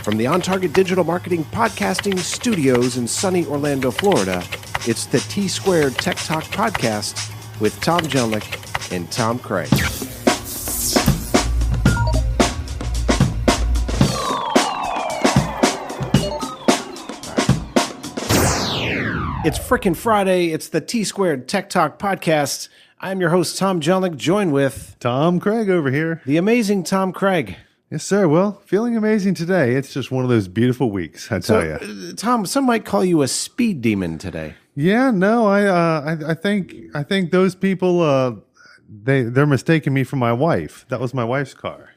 From the On Target Digital Marketing Podcasting Studios in sunny Orlando, Florida, it's the T-Squared Tech Talk Podcast with Tom Jelnick and Tom Craig. It's frickin' Friday. It's the T-Squared Tech Talk Podcast. I'm your host, Tom Jelnick, joined with... Tom Craig over here. The amazing Tom Craig. Yes, sir. Well, feeling amazing today. It's just one of those beautiful weeks, I tell you. Tom, some might call you a speed demon today. Yeah, no, I think those people they're mistaking me for my wife. That was my wife's car.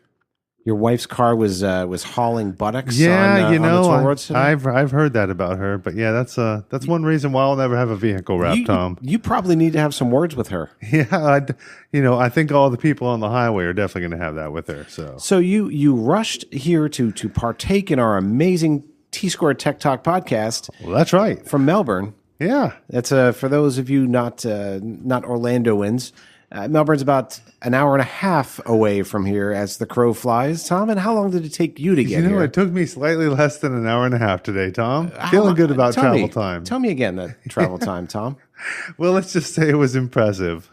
Your wife's car was hauling buttocks. Yeah, on the toll roads today? I've heard that about her. But yeah, that's one reson why I'll never have a vehicle wrap, Tom. You probably need to have some words with her. Yeah, I think all the people on the highway are definitely going to have that with her. So you rushed here to partake in our amazing T-Squared Tech Talk podcast. Well, that's right. From Melbourne. Yeah, that's for those of you not Orlandoans. Melbourne's about an hour and a half away from here as the crow flies. Tom, and how long did it take you to get here? It took me slightly less than an hour and a half today, Tom. Feeling good about travel time. Tell me again the travel time, Tom. Well, let's just say it was impressive.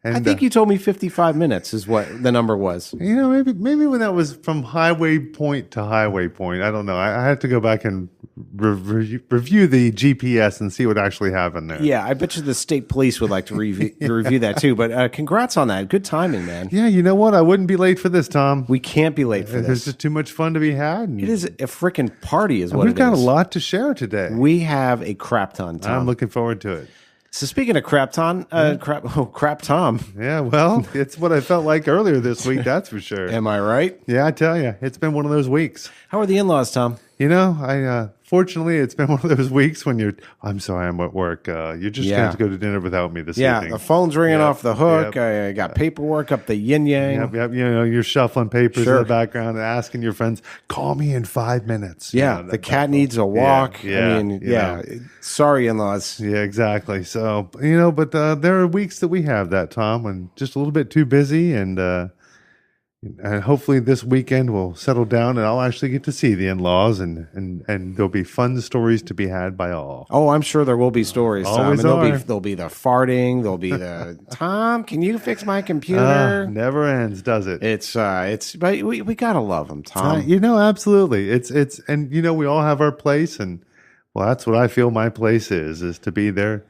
And, I think you told me 55 minutes is what the number was. Maybe when that was from highway point to highway point. I don't know. I have to go back and review the GPS and see what actually happened there. Yeah, I bet you the state police would like to review that too. But congrats on that. Good timing, man. Yeah, you know what? I wouldn't be late for this, Tom. We can't be late for this. There's just too much fun to be had. It is a freaking party is what it is. We've got a lot to share today. We have a crap ton, Tom. I'm looking forward to it. So speaking of crap Tom. Yeah, well, it's what I felt like earlier this week, that's for sure. Am I right? Yeah, I tell you, it's been one of those weeks. How are the in-laws, Tom? Fortunately, it's been one of those weeks when I'm sorry, I'm at work. You're just going to go to dinner without me this evening. Yeah, the phone's ringing off the hook. I got paperwork up the yin-yang. Yep. You're shuffling papers in the background and asking your friends, call me in 5 minutes. Yeah, the cat needs a walk. Sorry, in-laws. Yeah, exactly. So, but there are weeks that we have that, Tom, when just a little bit too busy and hopefully this weekend we'll settle down and I'll actually get to see the in-laws and there'll be fun stories to be had by all. Oh, I'm sure there will be stories, Tom. Always and there'll be the farting. There'll be the Tom, can you fix my computer? Never ends, does it? But we gotta love them, Tom. Absolutely. It's and we all have our place, and well, that's what I feel my place is to be there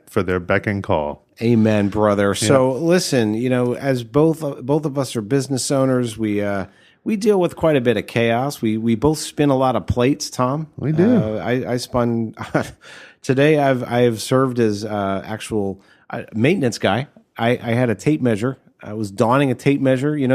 for their beck and call. Amen, brother. Yeah. So listen, as both of us are business owners, we deal with quite a bit of chaos. We both spin a lot of plates, Tom. We do. I spun today. I've served as actual maintenance guy. I had a tape measure. I was donning a tape measure. You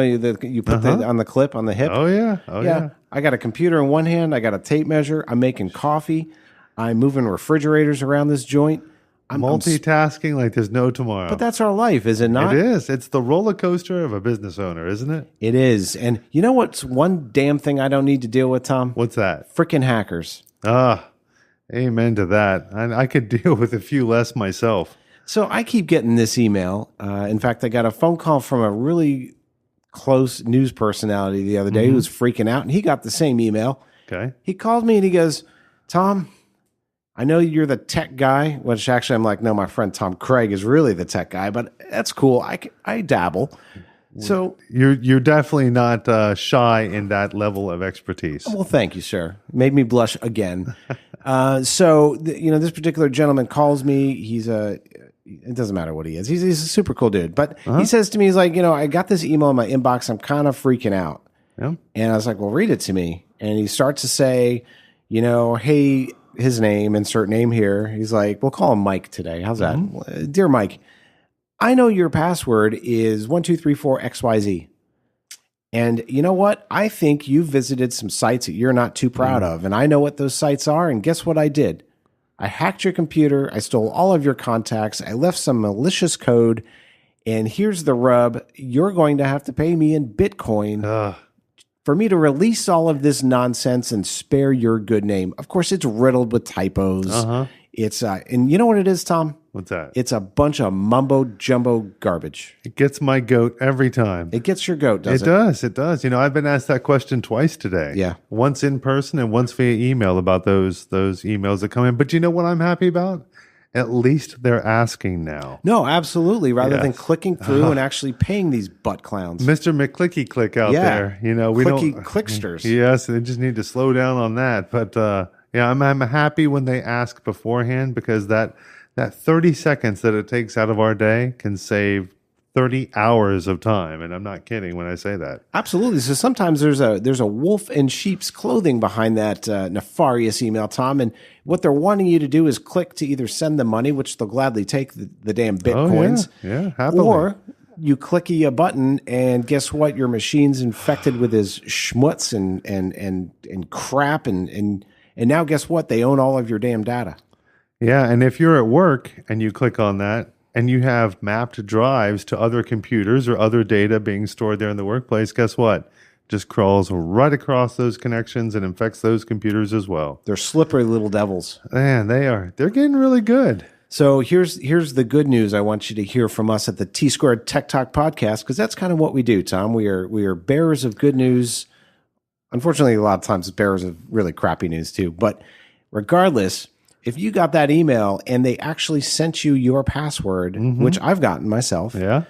put that on the clip on the hip. Oh yeah. I got a computer in one hand. I got a tape measure. I'm making coffee. I'm moving refrigerators around this joint. I'm multitasking like there's no tomorrow. But that's our life, is it not? It is. It's the roller coaster of a business owner, isn't it? It is. And you know what's one damn thing I don't need to deal with, Tom? What's that? Frickin' hackers. Amen to that. I could deal with a few less myself. So I keep getting this email. In fact, I got a phone call from a really close news personality the other day who was freaking out, and he got the same email. Okay. He called me and he goes, Tom, I know you're the tech guy, which actually I'm like, no, my friend Tom Craig is really the tech guy, but that's cool. I dabble. So you're definitely not shy in that level of expertise. Well, thank you, sir. Made me blush again. This particular gentleman calls me. It doesn't matter what he is. He's a super cool dude. But he says to me, he's like, I got this email in my inbox. I'm kind of freaking out. Yeah. And I was like, well, read it to me. And he starts to say, hey, his name, insert name here. He's like, we'll call him Mike today. How's that? Dear Mike, I know your password is 1234XYZ. And you know what? I think you visited some sites that you're not too proud of. And I know what those sites are. And guess what I did? I hacked your computer. I stole all of your contacts. I left some malicious code. And here's the rub. You're going to have to pay me in Bitcoin for me to release all of this nonsense and spare your good name. Of course, it's riddled with typos. It's and you know what it is, Tom? What's that? It's a bunch of mumbo jumbo garbage. It gets my goat every time. It gets your goat, does it? It does. I've been asked that question twice today. Yeah. Once in person and once via email about those emails that come in. But you know what I'm happy about? At least they're asking now. No, absolutely. Rather than Yes. clicking through and actually paying these butt clowns. Mr. McClicky Click out there. We Clicky don't clicksters. Yes, they just need to slow down on that. But I'm happy when they ask beforehand, because that 30 seconds that it takes out of our day can save 30 hours of time, and I'm not kidding when I say that. Absolutely. So sometimes there's a wolf in sheep's clothing behind that nefarious email, Tom. And what they're wanting you to do is click to either send them money, which they'll gladly take the damn bitcoins, happily. or you click a button, and guess what? Your machine's infected with his schmutz and crap, and now guess what? They own all of your damn data. Yeah, and if you're at work and you click on that, and you have mapped drives to other computers or other data being stored there in the workplace, guess what? Just crawls right across those connections and infects those computers as well. They're slippery little devils. Man, they're getting really good. So here's the good news I want you to hear from us at the T Squared Tech Talk podcast, because that's kind of what we do, Tom. We are bearers of good news. Unfortunately, a lot of times it's bearers of really crappy news too. But regardless, if you got that email and they actually sent you your password, which I've gotten myself, Yeah.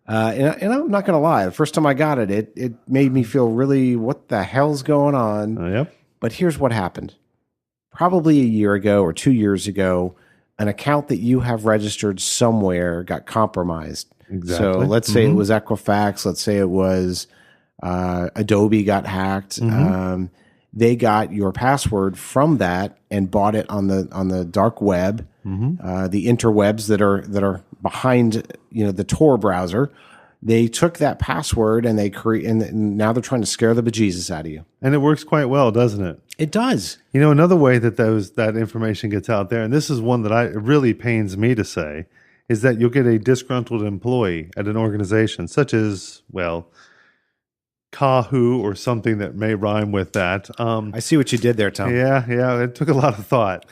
And I'm not going to lie, the first time I got it made me feel really, what the hell's going on? Yep. But here's what happened. Probably a year ago or 2 years ago, an account that you have registered somewhere got compromised. Exactly. So let's say it was Equifax. Let's say it was Adobe got hacked. They got your password from that and bought it on the dark web, the interwebs that are behind the Tor browser. They took that password and and now they're trying to scare the bejesus out of you. And it works quite well, doesn't it? It does. Another way that that information gets out there, and this is one that it really pains me to say, is that you'll get a disgruntled employee at an organization, such as, Kahoo or something that may rhyme with that. I see what you did there, Tom. Yeah, it took a lot of thought.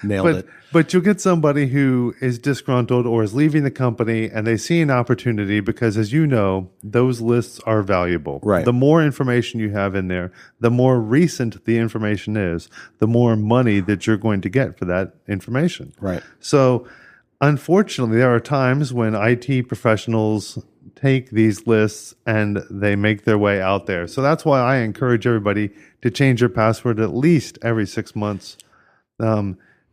Nailed it. But you'll get somebody who is disgruntled or is leaving the company, and they see an opportunity because, as you know, those lists are valuable. Right. The more information you have in there, the more recent the information is, the more money that you're going to get for that information. Right. So, unfortunately, there are times when IT professionals take these lists and they make their way out there. So that's why I encourage everybody to change your password at least every 6 months.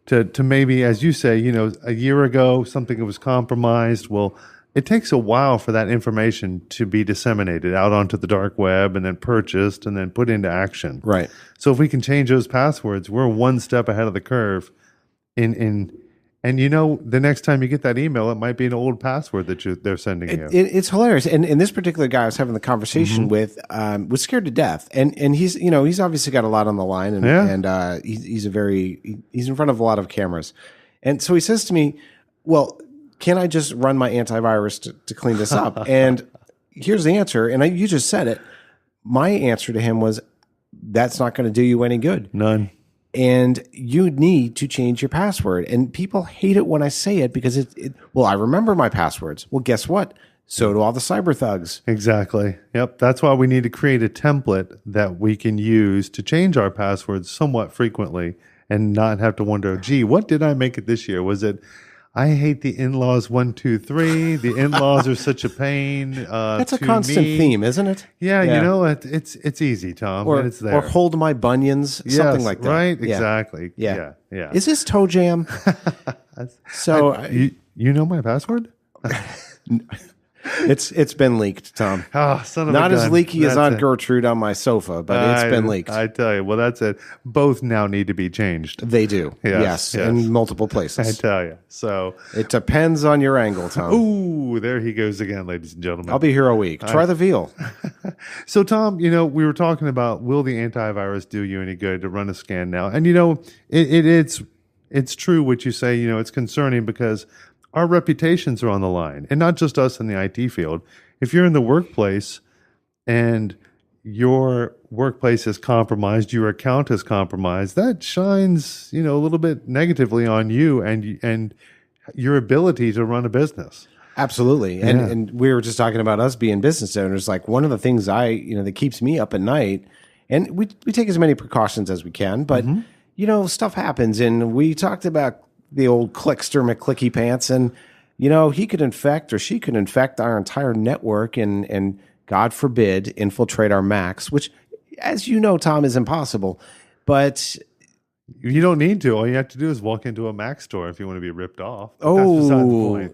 To maybe, as you say, a year ago, something was compromised. Well, it takes a while for that information to be disseminated out onto the dark web and then purchased and then put into action. Right. So if we can change those passwords, we're one step ahead of the curve and the next time you get that email, it might be an old password that they're sending you. It's hilarious. And this particular guy I was having the conversation with was scared to death. And he's he's obviously got a lot on the line, and he's in front of a lot of cameras. And so he says to me, "Well, can I just run my antivirus to clean this up?" And here's the answer. And you just said it. My answer to him was, "That's not going to do you any good. None." And you need to change your password. And people hate it when I say it because I remember my passwords. Well, guess what? So do all the cyber thugs. Exactly. Yep. That's why we need to create a template that we can use to change our passwords somewhat frequently and not have to wonder, gee, what did I make it this year? Was it, I hate the in-laws 1, 2, 3. The in-laws are such a pain. That's a constant theme, isn't it? Yeah, it's easy, Tom. Or, and it's there. Or hold my bunions, something like that. Right, Yeah. exactly. Yeah. Yeah. Is this toe jam? You know my password? It's been leaked, Tom. Oh, son of a Not gun. as leaky as That's Aunt it. Gertrude on my sofa, but it's been leaked. I tell you. Well, that's it. Both now need to be changed. They do. Yes, yes. In multiple I places. tell you. So, It depends on your angle, Tom. ooh, there he goes again, ladies and gentlemen. I'll be here a week. Try the veal. So, Tom, we were talking about, will the antivirus do you any good to run a scan now? And, it's true what you say. It's concerning because our reputations are on the line, and not just us in the IT field. If you're in the workplace and your workplace is compromised, your account is compromised, that shines, a little bit negatively on you and your ability to run a business. Absolutely. And we were just talking about us being business owners. Like one of the things that keeps me up at night, and we take as many precautions as we can, but stuff happens. And we talked about the old Clickster McClicky pants, and he could infect or she could infect our entire network and God forbid, infiltrate our Macs, which, as you know, Tom, is impossible. But you don't need to. All you have to do is walk into a Mac store if you want to be ripped off. But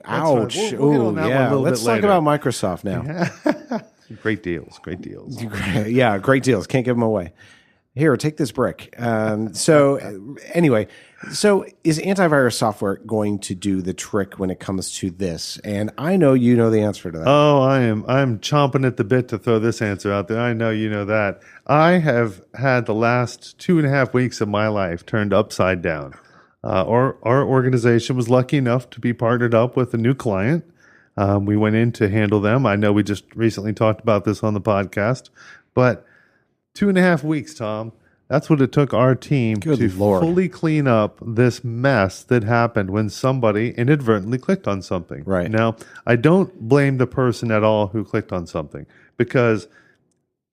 ouch. We'll yeah. Let's talk about Microsoft now. Great deals. Yeah, great deals. Can't give them away. Here, take this brick. Anyway, so is antivirus software going to do the trick when it comes to this? And I know you know the answer to that. Oh, I'm chomping at the bit to throw this answer out there. I know you know that. I have had the last 2.5 weeks of my life turned upside down. Our organization was lucky enough to be partnered up with a new client. We went in to handle them. I know we just recently talked about this on the podcast, but 2.5 weeks, Tom. That's what it took our team to fully clean up this mess that happened when somebody inadvertently clicked on something. Right. Now, I don't blame the person at all who clicked on something because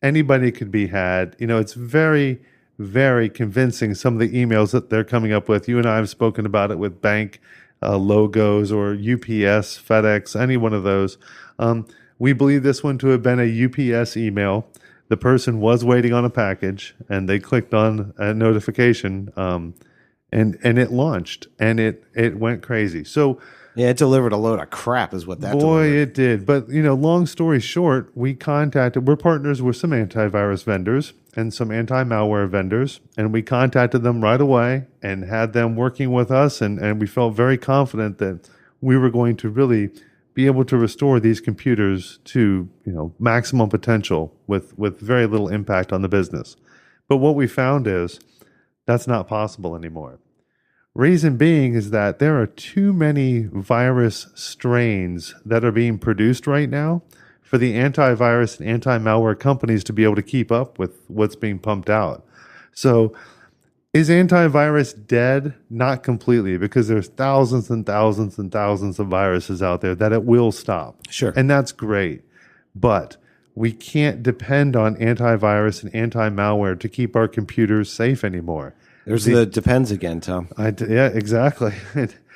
anybody could be had. It's very, very convincing, some of the emails that they're coming up with. You and I have spoken about it with bank logos or UPS, FedEx, any one of those. We believe this one to have been a UPS email. The person was waiting on a package, and they clicked on a notification, and it launched, and it went crazy. So, yeah, it delivered a load of crap, is what that. Boy, delivered. It did. But long story short, we're partners with some antivirus vendors and some anti-malware vendors, and we contacted them right away and had them working with us, and we felt very confident that we were going to really be able to restore these computers to maximum potential with very little impact on the business. But what we found is that's not possible anymore. Reason being is that there are too many virus strains that are being produced right now for the antivirus and anti-malware companies to be able to keep up with what's being pumped out. So is antivirus dead? Not completely, because there's thousands and thousands and thousands of viruses out there that it will stop. Sure. And that's great. But we can't depend on antivirus and anti-malware to keep our computers safe anymore. There's the depends again, Tom. Yeah, exactly.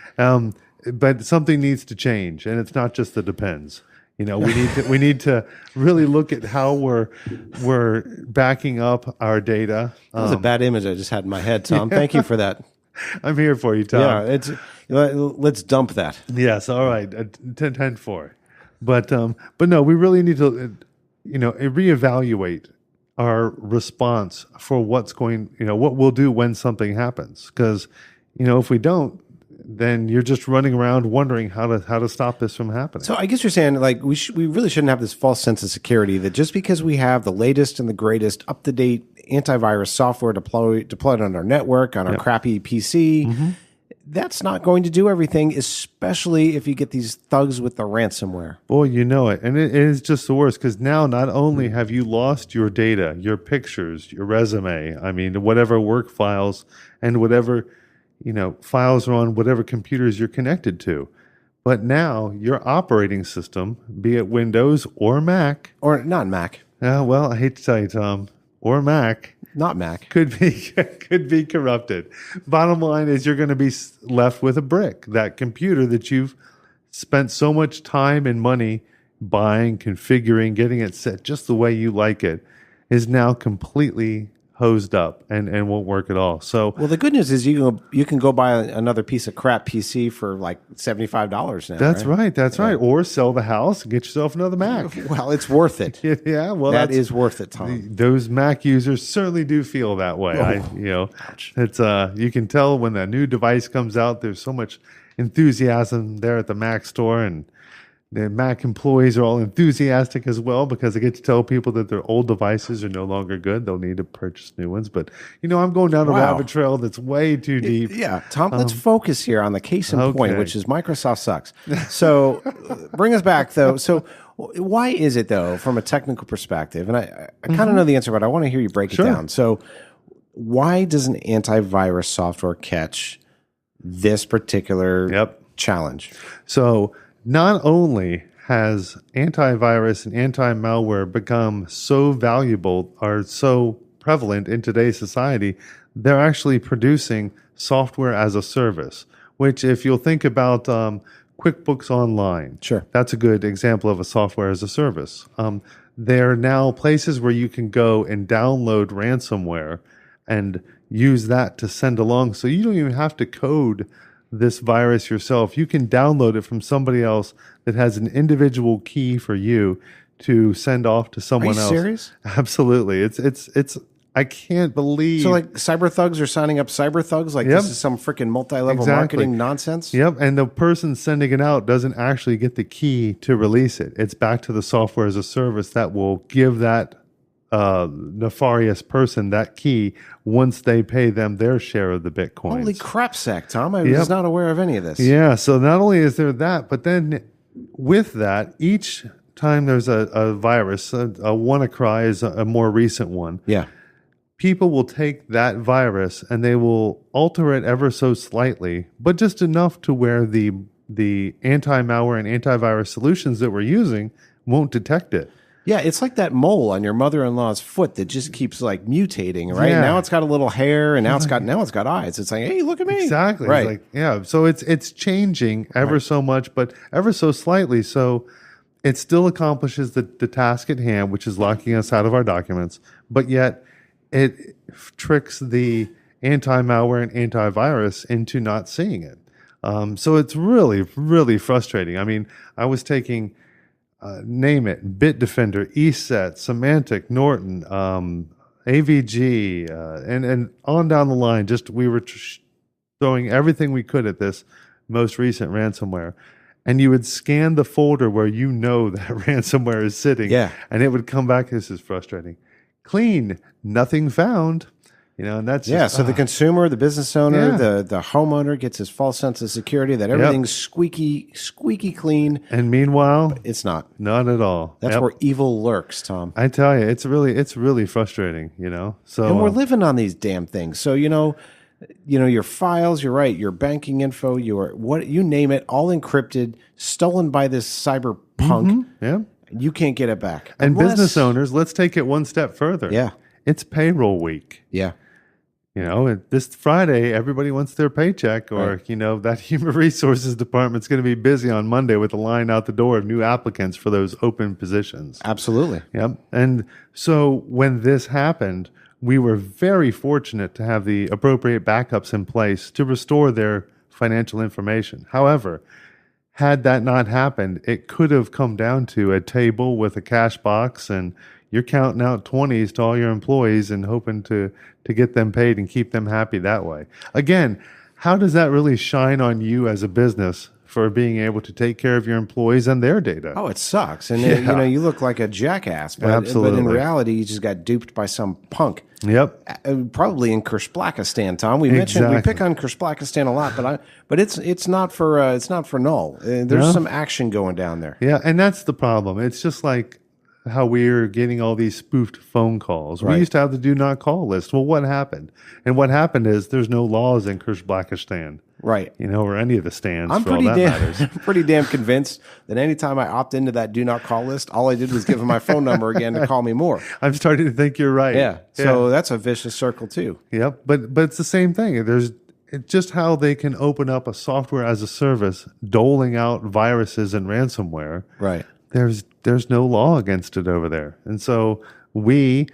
But something needs to change, and it's not just the depends. We need to really look at how we're backing up our data. That was a bad image I just had in my head, Tom. Thank you for that. I'm here for you, Tom. Yeah, let's dump that. Yes, all right. 10-4. But no, we really need to reevaluate our response for what we'll do when something happens. Because if we don't, then you're just running around wondering how to stop this from happening. So I guess you're saying we really shouldn't have this false sense of security that just because we have the latest and the greatest up to date antivirus software deployed on our network on our crappy PC, that's not going to do everything, especially if you get these thugs with the ransomware. Boy, you know it. And it is just the worst because now not only have you lost your data, your pictures, your resume, whatever work files and whatever files are on whatever computers you're connected to. But now your operating system, be it Windows or Mac. Or not Mac. Well, I hate to tell you, Tom, or Mac. Not Mac. Could be corrupted. Bottom line is you're going to be left with a brick. That computer that you've spent so much time and money buying, configuring, getting it set just the way you like it, is now completely hosed up and won't work at all. So, well, the good news is you can go buy another piece of crap PC for like $75 now. That's right. That's right. Or sell the house and get yourself another Mac. Well, it's worth it. Yeah. Well, that is worth it, Tom. Those Mac users certainly do feel that way. It's you can tell when a new device comes out. There's so much enthusiasm there at the Mac store, and The Mac employees are all enthusiastic as well because they get to tell people that their old devices are no longer good. They'll need to purchase new ones. But, I'm going down a rabbit trail that's way too deep. Yeah, Tom, let's focus here on the case in point, okay. which is Microsoft sucks. So bring us back, though. So why is it, though, from a technical perspective? And I kind of know the answer, but I want to hear you break it down. So why does an antivirus software catch this particular challenge? So not only has antivirus and anti-malware become so valuable or so prevalent in today's society, they're actually producing software as a service, which if you'll think about QuickBooks Online, that's a good example of a software as a service. There are now places where you can go and download ransomware and use that to send along. So you don't even have to code this virus yourself. You can download it from somebody else that has an individual key for you to send off to someone else. Are you serious? Absolutely. It's I can't believe. So like cyber thugs are signing up cyber thugs? Like this is some freaking multi-level marketing nonsense? Yep. And the person sending it out doesn't actually get the key to release it. It's back to the software as a service that will give that nefarious person that key once they pay them their share of the Bitcoin. Holy crap sack, Tom. I was not aware of any of this. Yeah. So not only is there that, but then with that, each time there's a virus, a WannaCry is a more recent one. Yeah. People will take that virus and they will alter it ever so slightly, but just enough to where the anti-malware and antivirus solutions that we're using won't detect it. Yeah, it's like that mole on your mother-in-law's foot that just keeps like mutating, right? Yeah. Now it's got a little hair, and now it's got eyes. It's like, hey, look at me. Exactly. Right. So it's changing ever so much, but ever so slightly. So it still accomplishes the task at hand, which is locking us out of our documents, but yet it tricks the anti-malware and antivirus into not seeing it. So it's really, really frustrating. I mean, I was taking name it, Bitdefender, ESET, Symantec, Norton, AVG, and on down the line. Just we were throwing everything we could at this most recent ransomware. And you would scan the folder where that ransomware is sitting. Yeah. And it would come back, this is frustrating. Clean, nothing found. And that's so the consumer, the business owner, the homeowner gets his false sense of security that everything's squeaky clean. And meanwhile, it's not. Not at all. That's where evil lurks, Tom. I tell you, it's really frustrating, So and we're living on these damn things. So your files, you're right, your banking info, you name it, all encrypted, stolen by this cyber punk. Yeah. You can't get it back. And business owners, let's take it one step further. Yeah. It's payroll week. Yeah. This Friday, everybody wants their paycheck, or, that human resources department's going to be busy on Monday with a line out the door of new applicants for those open positions. Absolutely. Yep. And so when this happened, we were very fortunate to have the appropriate backups in place to restore their financial information. However, had that not happened, it could have come down to a table with a cash box and you're counting out 20s to all your employees and hoping to get them paid and keep them happy that way. Again, how does that really shine on you as a business for being able to take care of your employees and their data? Oh, it sucks. And you look like a jackass, but in reality, you just got duped by some punk. Yep. Probably in Kyrgyzstan, Tom. We mentioned we pick on Kyrgyzstan a lot, but it's not for null. There's some action going down there. Yeah, and that's the problem. It's just like how we're getting all these spoofed phone calls. We used to have the do not call list. Well, what happened? And what happened is there's no laws in Kyrgyzstan. Right. Or any of the stands I'm for all that matters. I'm pretty damn convinced that anytime I opt into that do not call list, all I did was give him my phone number again to call me more. I'm starting to think you're right. Yeah. So that's a vicious circle too. Yep. But it's the same thing. It's just how they can open up a software as a service, doling out viruses and ransomware. Right. There's no law against it over there. And so we,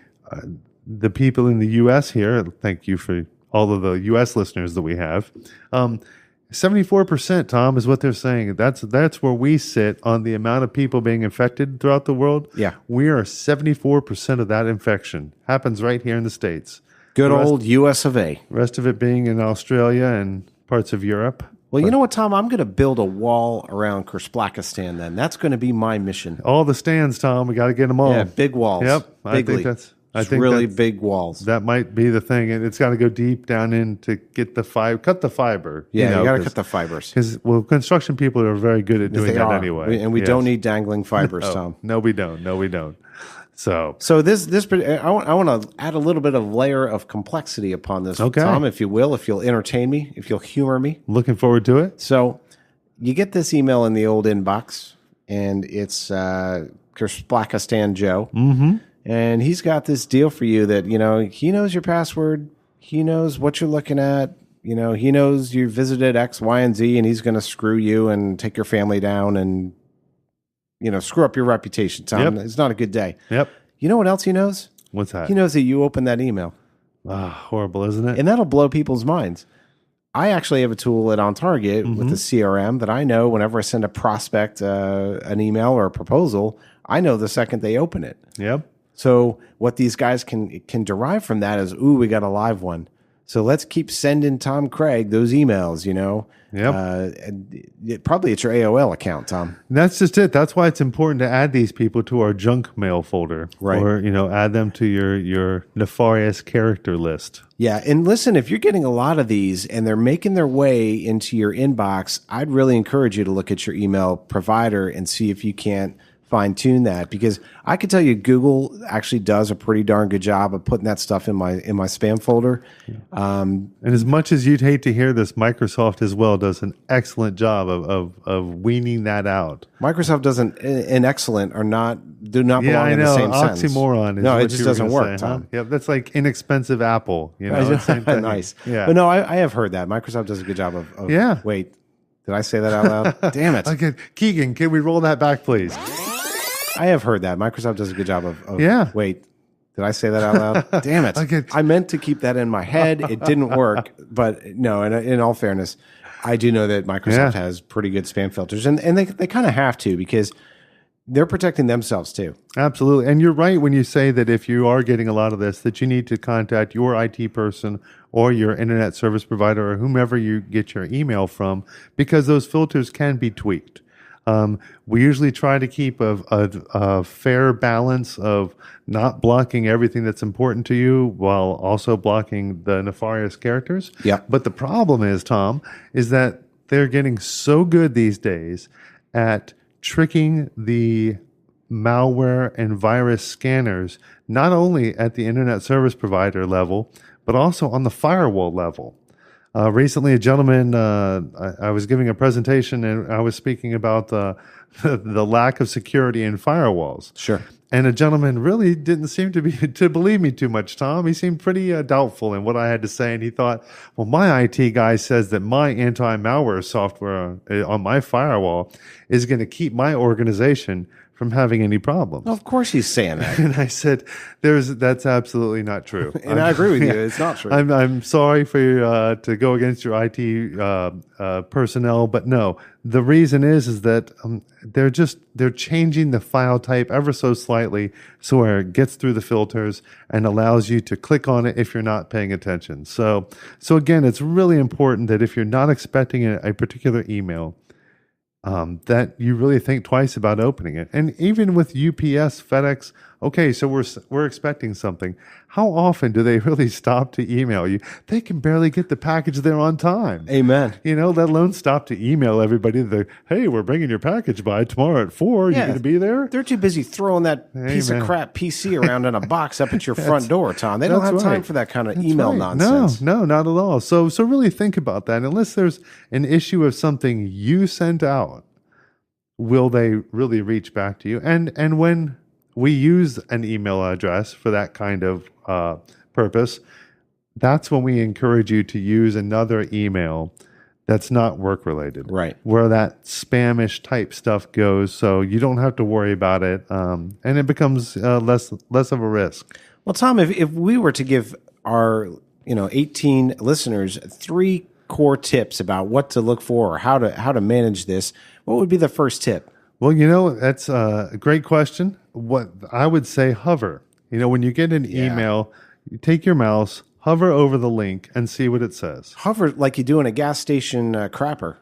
the people in the U.S. here, thank you for all of the U.S. listeners that we have, 74%, Tom, is what they're saying. That's where we sit on the amount of people being infected throughout the world. Yeah. We are 74% of that infection. Happens right here in the States. Good old U.S. of A. Rest of it being in Australia and parts of Europe. Well, you know what, Tom? I'm going to build a wall around Kurzblakistan then. That's going to be my mission. All the stands, Tom. We got to get them all. Yeah, big walls. Yep. Bigly. I think really big walls. That might be the thing, and it's got to go deep down in to get the cut the fiber. Yeah, you got to cut the fibers. Because construction people are very good at doing that anyway. We don't need dangling fibers, Tom. No, we don't. No, we don't. So this I want to add a little bit of layer of complexity upon this, Tom, if you will, if you'll entertain me, if you'll humor me. Looking forward to it. So you get this email in the old inbox, and it's Kurzblakistan Joe. Mm-hmm. And he's got this deal for you that, he knows your password. He knows what you're looking at. He knows you visited X, Y, and Z, and he's going to screw you and take your family down and, screw up your reputation, Tom. Yep. It's not a good day. Yep. You know what else he knows? What's that? He knows that you opened that email. Horrible, isn't it? And that'll blow people's minds. I actually have a tool at OnTarget with the CRM that I know whenever I send a prospect an email or a proposal, I know the second they open it. Yep. So what these guys can derive from that is, we got a live one. So let's keep sending Tom Craig those emails, Yep. Probably it's your AOL account, Tom. That's just it. That's why it's important to add these people to our junk mail folder. Right. Or, add them to your nefarious character list. Yeah. And listen, if you're getting a lot of these and they're making their way into your inbox, I'd really encourage you to look at your email provider and see if you can't fine-tune that, because I can tell you Google actually does a pretty darn good job of putting that stuff in my spam folder. And as much as you'd hate to hear this, Microsoft as well does an excellent job of weaning that out. Microsoft doesn't an excellent or do not belong in the same sentence. Oxymoron. No, it just doesn't work, Tom. Huh? Yeah, that's like inexpensive Apple. Same thing. Nice. Yeah. But no, I have heard that Microsoft does a good job of Wait, did I say that out loud? Damn it. Okay, Keegan, can we roll that back, please? I have heard that Microsoft does a good job of Wait, did I say that out loud? Damn it. Okay. I meant to keep that in my head. It didn't work. But no, in all fairness, I do know that Microsoft has pretty good spam filters. And they kind of have to, because they're protecting themselves too. Absolutely. And you're right when you say that if you are getting a lot of this, that you need to contact your IT person or your internet service provider or whomever you get your email from, because those filters can be tweaked. We usually try to keep a fair balance of not blocking everything that's important to you while also blocking the nefarious characters. Yeah. But the problem is, Tom, is that they're getting so good these days at tricking the malware and virus scanners, not only at the internet service provider level, but also on the firewall level. Recently, a gentleman, I was giving a presentation and I was speaking about the lack of security in firewalls. Sure. And a gentleman really didn't seem to believe me too much, Tom. He seemed pretty doubtful in what I had to say. And he thought, well, my IT guy says that my anti-malware software on my firewall is going to keep my organization from having any problems. Of course he's saying that. And I said, that's absolutely not true. And I agree with you. It's not true. I'm sorry for you to go against your IT personnel, but no. The reason is that they're changing the file type ever so slightly so where it gets through the filters and allows you to click on it if you're not paying attention. So again, it's really important that if you're not expecting a particular email, that you really think twice about opening it. And even with UPS, FedEx, okay, so we're expecting something. How often do they really stop to email you? They can barely get the package there on time. Amen. Let alone stop to email everybody hey, we're bringing your package by tomorrow at 4. You going to be there? They're too busy throwing that piece of crap PC around in a box up at your front door, Tom. They don't have time for that kind of email nonsense. No, not at all. So really think about that. Unless there's an issue of something you sent out, will they really reach back to you? And when we use an email address for that kind of purpose, that's when we encourage you to use another email that's not work related, right? Where that spamish type stuff goes, so you don't have to worry about it, and it becomes less of a risk. Well, Tom, if we were to give our 18 listeners 3 core tips about what to look for or how to manage this, what would be the first tip? Well, that's a great question. What I would say, hover. When you get an email, you take your mouse, hover over the link, and see what it says. Hover like you do in a gas station crapper.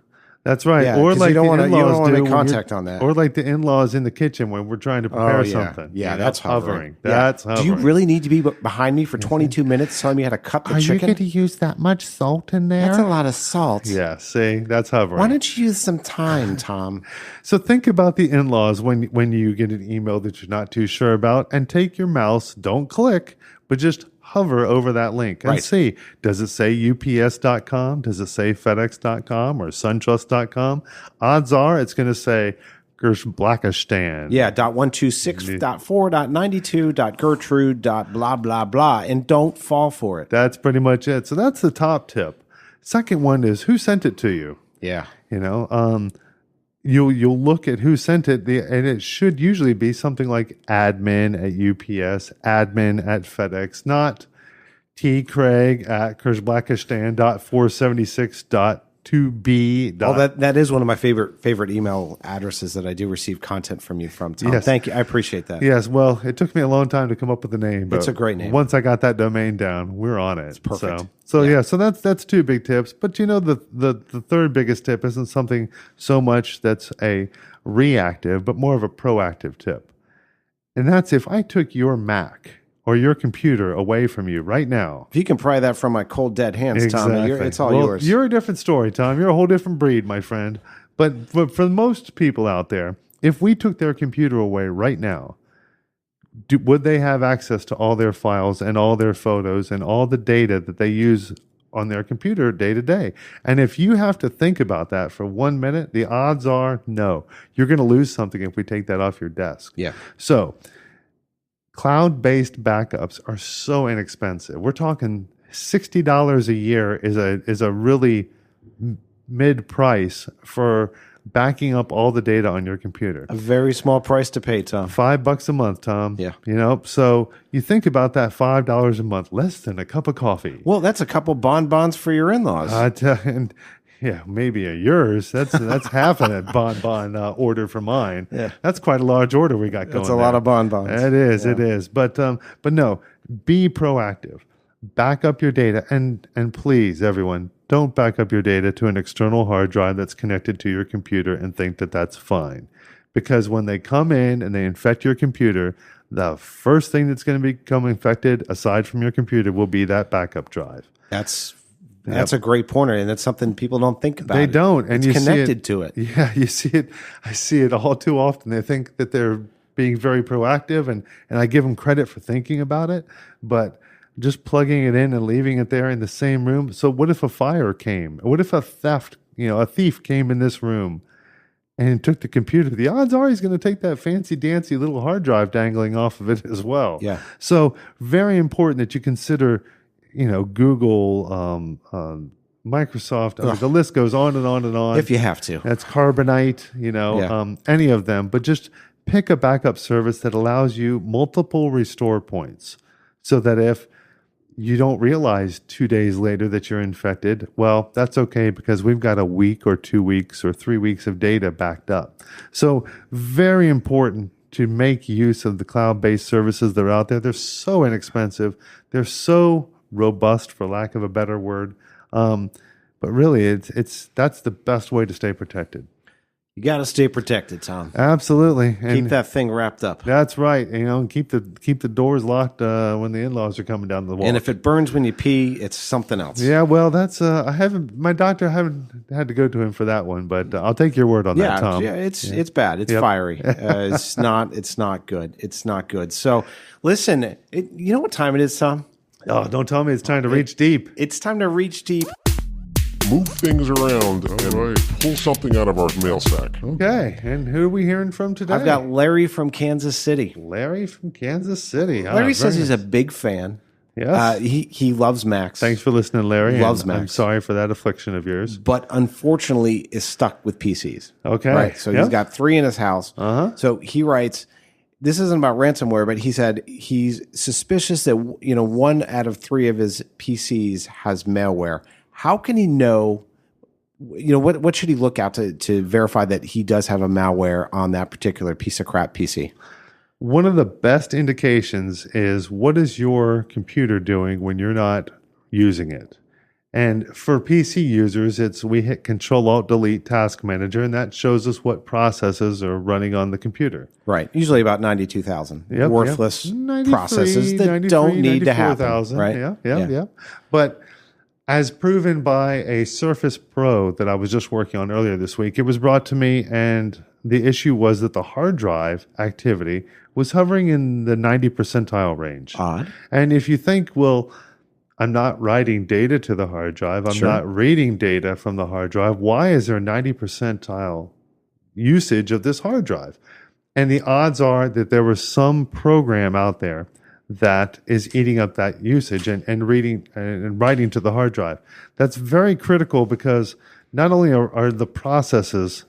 That's right. Yeah, Or 'cause like you don't the wanna- you in-laws don't wanna do make when you're- contact on that. Or like the in-laws in the kitchen when we're trying to prepare something. Yeah, You know, that's hovering. That's Do hovering. you really need to be behind me for 22 minutes telling me how to cut the chicken? to use that much salt in there? That's a lot of salt. Yeah, see, that's hovering. Why don't you use some time, Tom? So think about the in-laws when you get an email that you're not too sure about, and take your mouse, don't click, but just hover over that link and Right. see, does it say UPS.com? Does it say FedEx.com or SunTrust.com? Odds are it's going to say Gershblackistan. Yeah, .126.4.92.Gertrude. Blah blah blah, and don't fall for it. That's pretty much it. So that's the top tip. Second one is who sent it to you? Yeah, You know, you'll look at who sent it, and it should usually be something like admin at UPS, admin at FedEx, not tcraig at Gershblackistan.476.2b. well, that is one of my favorite email addresses that I do receive content from you from, Tom. Yes. Thank you, I appreciate that. Yes, well, it took me a long time to come up with the name, but It's a great name. Once I got that domain down, we're on it. It's perfect. So that's two big tips. But you know, the third biggest tip isn't something so much that's a reactive, but more of a proactive tip. And that's if I took your Mac or your computer away from you right now. If you can pry that from my cold dead hands, Tom, it's all yours. You're a different story, Tom. You're a whole different breed, my friend. But for most people out there, if we took their computer away right now, would they have access to all their files and all their photos and all the data that they use on their computer day to day? And if you have to think about that for 1 minute, the odds are no. You're going to lose something if we take that off your desk. Yeah. So cloud-based backups are so inexpensive. We're talking $60 a year is a really mid-price for backing up all the data on your computer. A very small price to pay, Tom. $5 a month, Tom. Yeah. You know, so you think about that $5 a month, less than a cup of coffee. Well, that's a couple bonbons for your in-laws. And yeah, maybe a yours. That's half of that bonbon order for mine. Yeah. That's quite a large order we got going. That's a lot of bonbons. It is. It is. But no, be proactive. Back up your data, and please, everyone, don't back up your data to an external hard drive that's connected to your computer and think that that's fine. Because when they come in and they infect your computer, the first thing that's going to become infected, aside from your computer, will be that backup drive. That's a great pointer, and that's something people don't think about. They don't, and it's you connected see to it. Yeah, you see it. I see it all too often. They think that they're being very proactive, and I give them credit for thinking about it, but just plugging it in and leaving it there in the same room. So what if a fire came? What if a thief came in this room and took the computer? The odds are he's going to take that fancy dancy little hard drive dangling off of it as well. Yeah. So very important that you consider, Google, Microsoft. I mean, the list goes on and on and on. If you have to. That's Carbonite, any of them. But just pick a backup service that allows you multiple restore points so that if you don't realize 2 days later that you're infected, well, that's okay because we've got a week or 2 weeks or 3 weeks of data backed up. So very important to make use of the cloud-based services that are out there. They're so inexpensive. They're so robust, for lack of a better word. But really, that's the best way to stay protected. You got to stay protected, Tom. Absolutely. And keep that thing wrapped up. That's right. And keep the doors locked when the in-laws are coming down the wall. And if it burns when you pee, it's something else. Yeah, well, that's my doctor, I haven't had to go to him for that one, but I'll take your word on that, Tom. Yeah, it's bad. It's fiery. It's not good. It's not good. So listen, you know what time it is, Tom? Oh, don't tell me it's time to reach deep. It's time to reach deep. Move things around and pull something out of our mail sack. Okay, and who are we hearing from today? I've got Larry from Kansas City. Larry from Kansas City. Larry says he's a big fan. Yes. He loves Macs. Thanks for listening, Larry. Loves Macs. I'm sorry for that affliction of yours. But unfortunately is stuck with PCs. Okay. Right. So he's got 3 in his house. Uh-huh. So he writes, this isn't about ransomware, but he said he's suspicious that 1 out of 3 of his PCs has malware. How can he know? What should he look out to verify that he does have a malware on that particular piece of crap PC? One of the best indications is what is your computer doing when you're not using it? And for PC users, we hit Control-Alt-Delete Task Manager, and that shows us what processes are running on the computer. Right. Usually about 92,000 Yep, worthless 93, processes that 93, don't need to happen. 94,000. Right. Yeah. But as proven by a Surface Pro that I was just working on earlier this week, it was brought to me, and the issue was that the hard drive activity was hovering in the 90 percentile range. Odd. And if you think, well, I'm not writing data to the hard drive, I'm not reading data from the hard drive, why is there 90 percentile usage of this hard drive? And the odds are that there was some program out there that is eating up that usage and reading and writing to the hard drive. That's very critical because not only are the processes